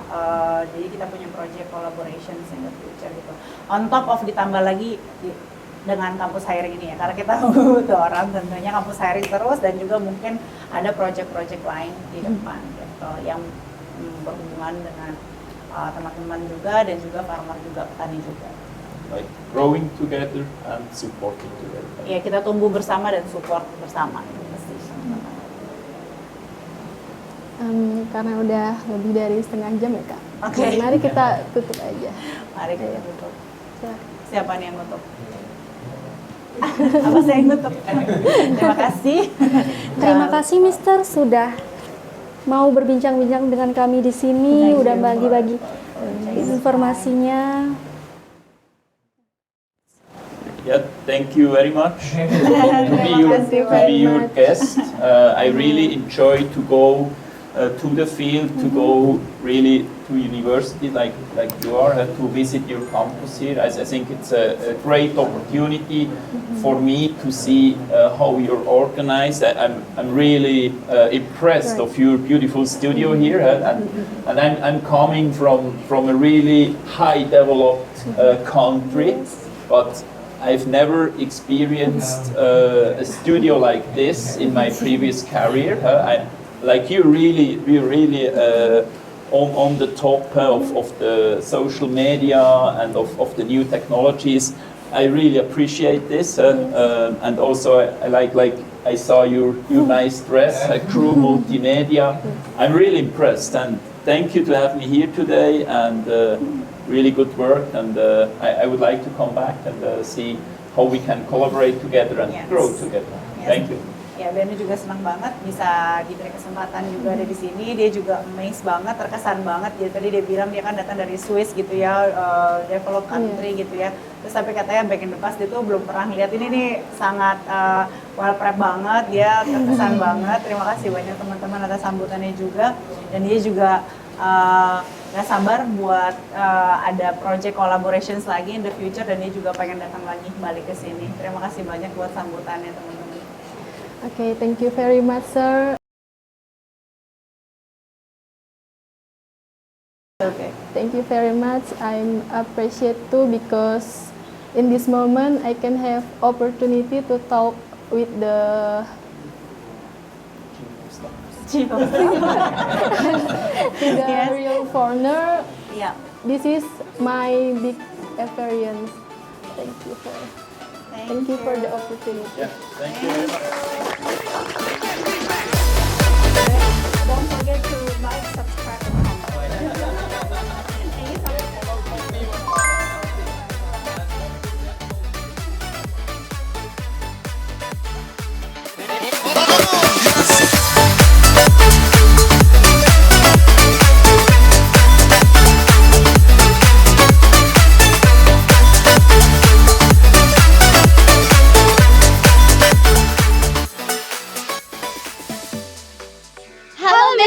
Jadi kita punya project collaborations in the future gitu. On top of ditambah lagi dengan kampus hiring ini ya, karena kita butuh orang, tentunya kampus hiring terus, dan juga mungkin ada project-project lain di depan gitu, yang berhubungan dengan teman-teman juga, dan juga farmer juga, petani juga. Like growing together and supporting together. Ya, kita tumbuh bersama dan support bersama. Karena udah lebih dari setengah jam ya Kak. Oke. Mari kita tutup aja. Mari kita tutup. Ya. Siapa nih yang tutup? Apa saya yang tutup? Terima kasih. Terima kasih Mister sudah mau berbincang-bincang dengan kami di sini, udah bagi-bagi informasinya. Yeah, thank you very much to be your guest. I really enjoy to go to the field, to go really to university like you are, to visit your campus here. I think it's a great opportunity for me to see how you're organized. I'm really impressed of your beautiful studio here, and I'm coming from a really high developed country, but I've never experienced a studio like this in my previous career. Like you're really on the top of the social media and of the new technologies. I really appreciate this, and also I like I saw your nice dress, Crew Multimedia. I'm really impressed, and thank you to have me here today, and really good work, and I would like to come back and see how we can collaborate together and Yes. grow together. Yes. Thank you. Ya, Benny juga senang banget bisa diberi kesempatan juga ada di sini. Dia juga amazed banget, terkesan banget. Jadi tadi dia bilang dia kan datang dari Swiss gitu ya, developed country gitu ya. Terus sampai katanya back in the past dia tuh belum pernah lihat ini nih, sangat well prep banget. Dia terkesan banget. Terima kasih banyak teman-teman atas sambutannya juga. Dan dia juga gak sabar buat ada project collaborations lagi in the future, dan dia juga pengen datang lagi balik ke sini. Terima kasih banyak buat sambutannya teman-teman. Okay, thank you very much, sir. Okay. Thank you very much. I'm appreciate too, because in this moment I can have opportunity to talk with the Yes. real foreigner. Yeah. This is my big experience. Thank you for the opportunity. Yeah, thank you very much. Don't forget to like, subscribe, and comment.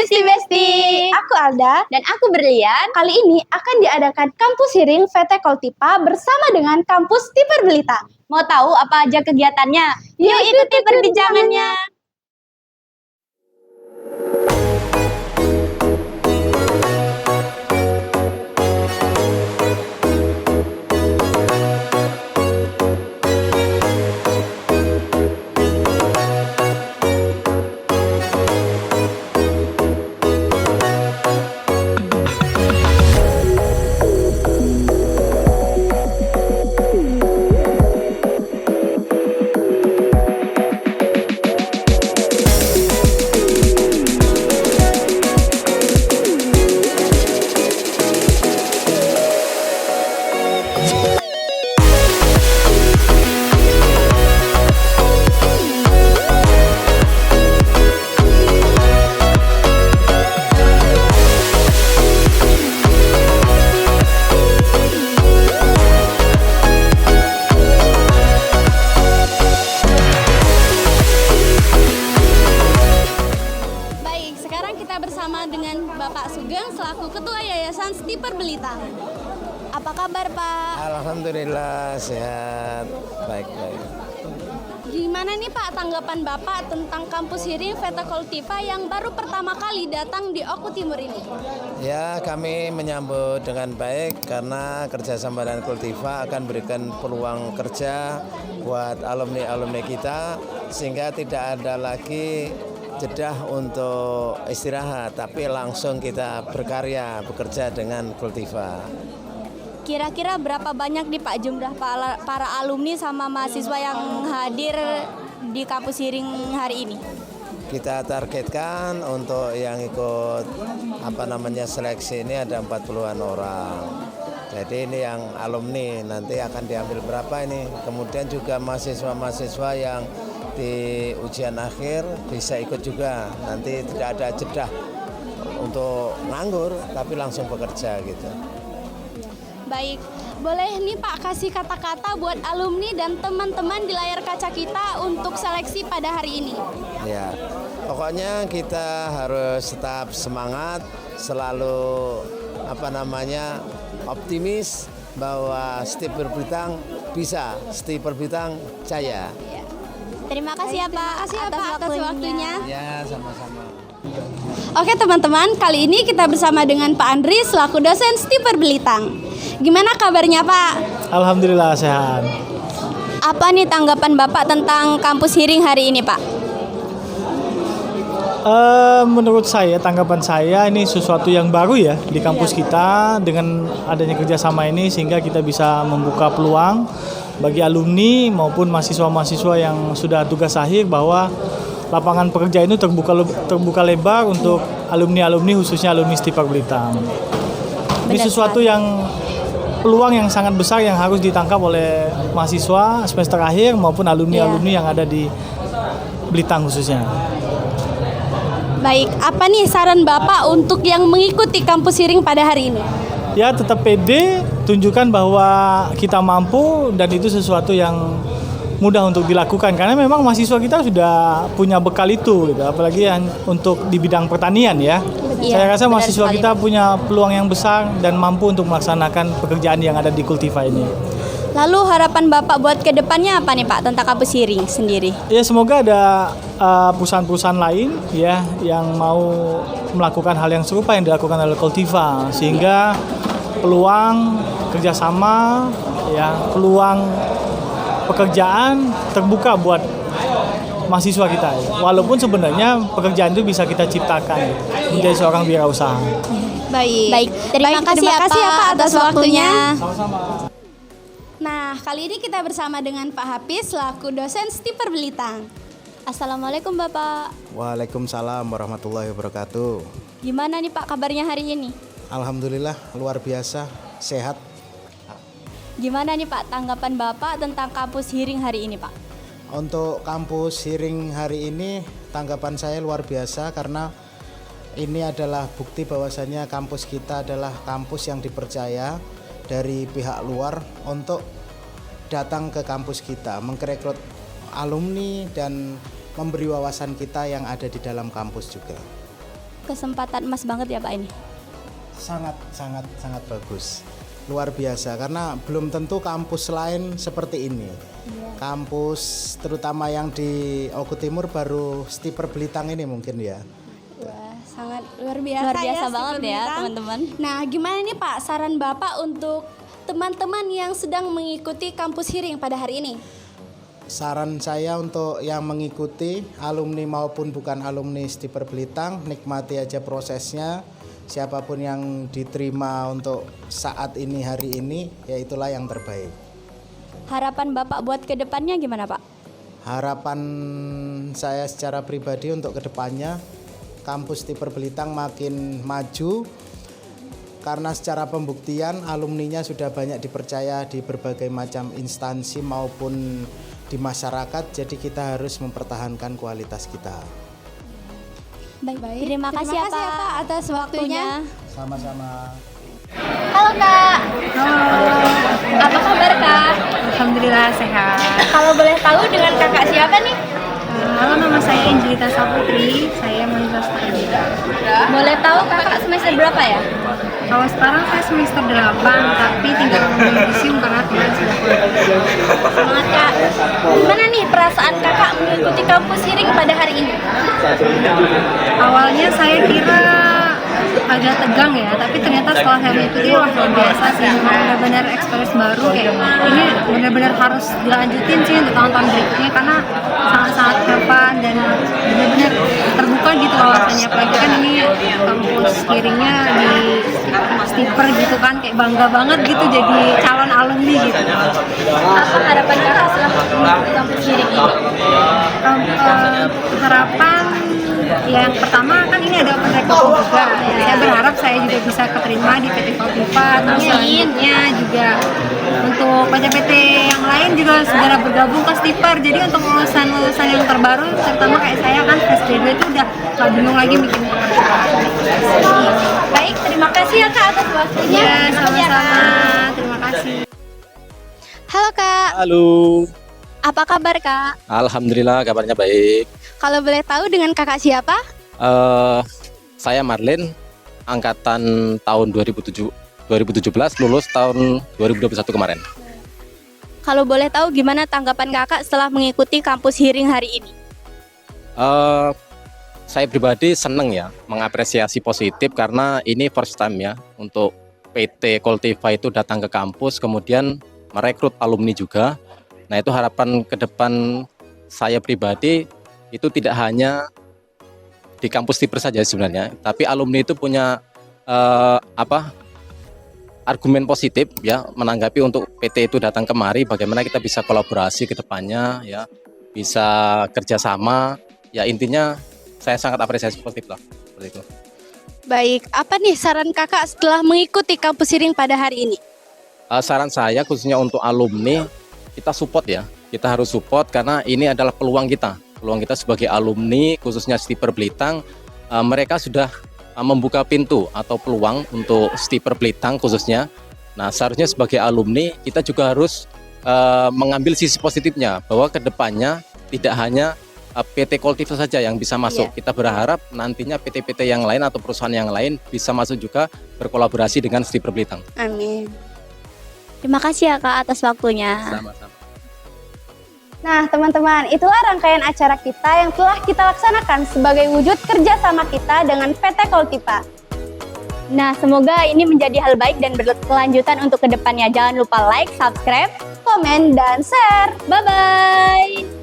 Besti. Aku Alda dan aku Berlian. Kali ini akan diadakan Kampus Hiring VT Koltipa bersama dengan Kampus Stiper Belita. Mau tahu apa aja kegiatannya? Yuk ikuti perbincangannya. Baik, sekarang kita bersama dengan Bapak Sugeng selaku Ketua Yayasan Stiper Belita. Apa kabar Pak? Alhamdulillah sehat, baik-baik. Gimana nih Pak tanggapan Bapak tentang kampus Hiring VT Koltipa yang baru pertama kali datang di Oku Timur ini? Ya, kami menyambut dengan baik karena kerjasama dengan Koltipa akan berikan peluang kerja buat alumni-alumni kita sehingga tidak ada lagi jeda untuk istirahat, tapi langsung kita berkarya, bekerja dengan Koltipa. Kira-kira berapa banyak nih Pak jumlah para alumni sama mahasiswa yang hadir di kampus Hiring hari ini? Kita targetkan untuk yang ikut seleksi ini ada 40-an orang. Jadi ini yang alumni, nanti akan diambil berapa ini. Kemudian juga mahasiswa-mahasiswa yang di ujian akhir bisa ikut juga. Nanti tidak ada jeda untuk nganggur, tapi langsung bekerja gitu. Baik, boleh nih Pak kasih kata-kata buat alumni dan teman-teman di layar kaca kita untuk seleksi pada hari ini. Ya, pokoknya kita harus tetap semangat, selalu optimis bahwa Stiper Belitang bisa, Stiper Belitang jaya. Terima kasih ya Pak atas waktunya. Ya, sama-sama. Oke teman-teman, kali ini kita bersama dengan Pak Andri selaku dosen Stiper Belitang. Gimana kabarnya Pak? Alhamdulillah sehat. Apa nih tanggapan Bapak tentang kampus Hiring hari ini Pak? Menurut saya, tanggapan saya ini sesuatu yang baru ya di kampus kita dengan adanya kerjasama ini sehingga kita bisa membuka peluang bagi alumni maupun mahasiswa-mahasiswa yang sudah tugas akhir bahwa lapangan pekerjaan itu terbuka lebar untuk alumni-alumni khususnya alumni Stiper Belitang. Ini sesuatu yang peluang yang sangat besar yang harus ditangkap oleh mahasiswa semester akhir maupun alumni-alumni yang ada di Belitang khususnya. Baik, apa nih saran Bapak untuk yang mengikuti kampus Hiring pada hari ini? Ya, tetap pede, tunjukkan bahwa kita mampu dan itu sesuatu yang mudah untuk dilakukan karena memang mahasiswa kita sudah punya bekal itu gitu, apalagi yang untuk di bidang pertanian ya. Saya rasa mahasiswa kita punya peluang yang besar dan mampu untuk melaksanakan pekerjaan yang ada di Koltipa ini. Lalu harapan Bapak buat kedepannya apa nih Pak tentang kampus Hiring sendiri? Ya, semoga ada perusahaan-perusahaan lain ya yang mau melakukan hal yang serupa yang dilakukan oleh Koltipa sehingga peluang kerjasama ya, peluang pekerjaan terbuka buat mahasiswa kita ya. Walaupun sebenarnya pekerjaan itu bisa kita ciptakan gitu, menjadi seorang wirausaha. Baik. Terima kasih ya Pak atas waktunya. Sama-sama. Nah, kali ini kita bersama dengan Pak Hafiz selaku dosen Stiper Belitang. Assalamualaikum Bapak. Waalaikumsalam warahmatullahi wabarakatuh. Gimana nih Pak kabarnya hari ini? Alhamdulillah luar biasa, sehat. Gimana nih Pak tanggapan Bapak tentang kampus Hiring hari ini Pak? Untuk kampus Hiring hari ini tanggapan saya luar biasa karena ini adalah bukti bahwasannya kampus kita adalah kampus yang dipercaya dari pihak luar untuk datang ke kampus kita, mengrekrut alumni dan memberi wawasan kita yang ada di dalam kampus juga. kesempatan emas banget ya Pak ini. Sangat bagus. Luar biasa karena belum tentu kampus lain seperti ini. Kampus terutama yang di Oku Timur baru Stiper Belitang ini mungkin ya. Wah, sangat luar biasa, banget Stiper ya Belitang. teman-teman. Nah, gimana nih Pak saran Bapak untuk teman-teman yang sedang mengikuti kampus Hiring pada hari ini? Saran saya untuk yang mengikuti alumni maupun bukan alumni Stiper Belitang, nikmati aja prosesnya. Siapapun yang diterima untuk saat ini hari ini, ya itulah yang terbaik. Harapan Bapak buat kedepannya gimana Pak? Harapan saya secara pribadi untuk kedepannya kampus Stiper Belitang makin maju karena secara pembuktian alumninya sudah banyak dipercaya di berbagai macam instansi maupun di masyarakat, jadi kita harus mempertahankan kualitas kita. Baik. Terima kasih ya Pak atas waktunya. Sama-sama. Halo Kak. Apa kabar Kak? Alhamdulillah sehat. Kalau boleh tahu dengan kakak siapa nih? Halo, nama saya Angelita Saputri. Saya mahasiswa studi. Boleh tahu kakak semester berapa ya? Kalau sekarang saya semester 8, tapi tinggal memisium karena kemarin sudah keluar. Semangat Kak. Gimana nih perasaan kakak mengikuti kampus Hiring pada hari ini? Awalnya saya kira agak tegang ya, tapi ternyata setelah saya mengikuti wah luar biasa sih, memang benar-benar experience baru kayak ini benar-benar harus dilanjutin sih untuk tahun-tahun berikutnya karena sangat-sangat fun dan benar-benar terbuka gitu wawasannya, apalagi kan ini kampus Hiringnya di Stiper gitu kan, kayak bangga banget gitu jadi calon alumni gitu. Apa harapan kakak setelah mengikuti kampus Hiring ini? Harapan yang pertama kan ini ada open recruitment juga. Saya berharap saya juga bisa keterima di PT Koltiva. Terus selanjutnya juga untuk PT-PT yang lain juga segera bergabung ke Stiper. Jadi untuk lulusan-lulusan yang terbaru, terutama kayak saya kan fresh graduate itu udah gak bingung lagi bikin pekerjaan. Baik, terima kasih ya Kak atas waktunya. Ya, sama-sama. Terima kasih. Halo Kak, Halo, apa kabar Kak? alhamdulillah kabarnya baik. Kalau boleh tahu dengan kakak siapa? Saya Marlin, angkatan tahun 2017, lulus tahun 2021 kemarin. Kalau boleh tahu gimana tanggapan kakak setelah mengikuti kampus Hiring hari ini? Saya pribadi seneng ya, mengapresiasi positif karena ini first time ya untuk PT Koltiva itu datang ke kampus, kemudian merekrut alumni juga. Nah itu harapan ke depan saya pribadi itu tidak hanya di kampus Stiper saja sebenarnya, tapi alumni itu punya argumen positif ya menanggapi untuk PT itu datang kemari, bagaimana kita bisa kolaborasi ke depannya ya, bisa kerjasama ya, intinya saya sangat apresiasi positif lah seperti itu. Baik, apa nih saran kakak setelah mengikuti kampus Hiring pada hari ini? Saran saya khususnya untuk alumni, kita support ya, kita harus support karena ini adalah peluang kita sebagai alumni khususnya Stiper Belitang. Mereka sudah membuka pintu atau peluang untuk Stiper Belitang khususnya. Nah seharusnya sebagai alumni kita juga harus mengambil sisi positifnya bahwa kedepannya tidak hanya PT Koltiva saja yang bisa masuk. Kita berharap nantinya PT-PT yang lain atau perusahaan yang lain bisa masuk juga berkolaborasi dengan Stiper Belitang. Amin. Terima kasih ya Kak atas waktunya. Sama-sama. Nah teman-teman, itulah rangkaian acara kita yang telah kita laksanakan sebagai wujud kerjasama kita dengan PT Koltiva. Nah semoga ini menjadi hal baik dan berkelanjutan untuk kedepannya. Jangan lupa like, subscribe, komen, dan share. Bye-bye.